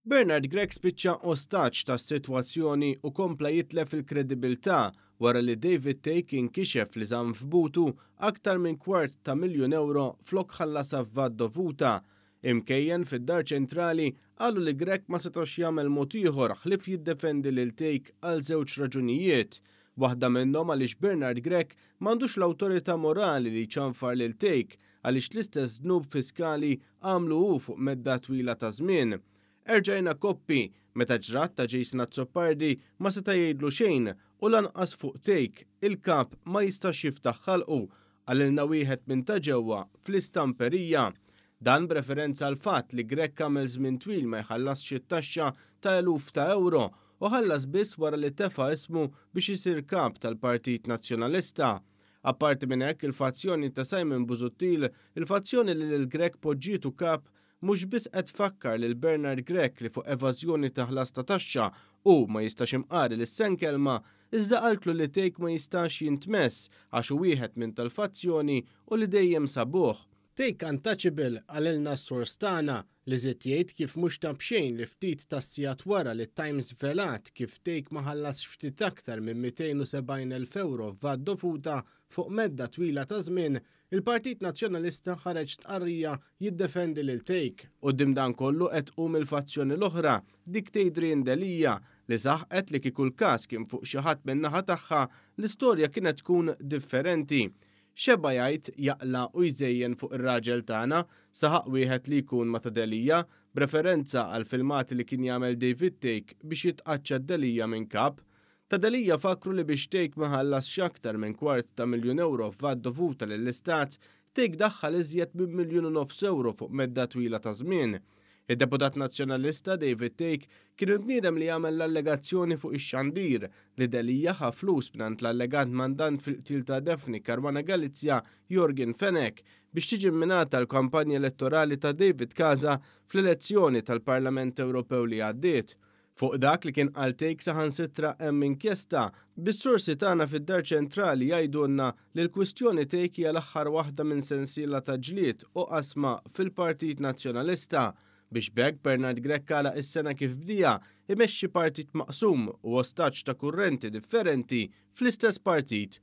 Bernard Gregg spiċċa ostaġġ tas-sitwazzjoni u kompla jitlef il-kredibilità wara li David Take inkixef li żamm f'butu aktar minn €250,000 flok ħallasha f'vat dovuta. Imkejjen fid-Dar Ċentrali qalu li Gregg ma setax jagħmel mod ieħor ħlief jiddefendi lil Take għal żewġ raġunijiet. Waħda minnhom għaliex Bernard Gregg m'għandux l-awtorità morali li jċanfar lil Take għaliex l-istess żnub fiskali għamlu hu fuq medda twila ta' żmien. Erġajna koppi meta ġrat ta' Jason Azzopardi ma seta' jgħidlu xejn u lanqas fuq Take il-kap ma jistax jiftaħ ħalqu għalilna wieħed minn ta' ġewwa fl-istamperija. Dan b'referenza għal fatt li Gregg għamel żmien twil ma jħallasx it-taxxa ta' eluf ta' euro u ħallas biss wara li tefa' ismu biex isir kap tal-Partit Nazzjonalista. Apparti minn hekk il-fazzjoni ta' Simon Busuttil, il-fazzjoni li lil Gregg poġġietu kap mhux biss qed tfakkar lil Bernard Gregg li fuq evażjoni ta' ħlas ta' taxxa u ma jistax imqari lis-senkelma, iżda qaltlu li Take ma jistax jintmess għax hu wieħed minn tal-fazzjoni u li dejjem sabuh. Take untouchable għalilna s-sors tagħna li żied jgħid kif mhux tab xejn li ftit tas-sigħat wara li Times velat kif Take ma ħallas ftit aktar minn €270,000 f'vat dovuta fuq medda twila ta' żmien, il-Partit Nazzjonalista ħareġ tqarrija jiddefendi lil Take. Quddiem dan kollu qed tqum il-fazzjoni l-oħra, dik Adrian Delija, li saħqet li kieku l-każ kien fuq xi ħadd min-naħa tagħha l-istorja kienet tkun differenti. Xeba jgħid jaqla u jżejjen fuq ir-raġel tagħna saħaq wieħed li jkun ma' ta' Delija b'referenza għal filmati li kien jagħmel David Take biex jitqaċċa Delija minn kap. Ta' Delija fakru li biex Take ma ħallas aktar minn €250,000 f'vat dovuta lill-Istat, Take daħħal iżjed minn €1,500,000 fuq medda twila ta' żmien. Id-Deputat Nazzjonalista David Take kien il-bniedem li jagħmel l-allegazzjoni fuq ix-xandir li Delija ħa flus b'nant l-allegant mandant fil-qtil ta' Daphne Caruana Galizia Jorgen Fenech biex tiġi mminata l-kampanja elettorali ta' David Casa fl-elezzjoni tal-Parlament Ewropew li għaddiet. Fuq dak li kien qal Take saħansitra hemm inkjesta, bis-sorsi tagħna fid-Dar Ċentrali jgħidulna li l-kwistjoni Take hija l-aħħar waħda minn sensiela ta' ġlied u qasma fil-Partit Nazzjonalista. Biex bekk Bernard Gregg għala is-sena kif bdija imexxi partit maqsum u ostaġġ ta' kurrenti differenti fl-istess partit.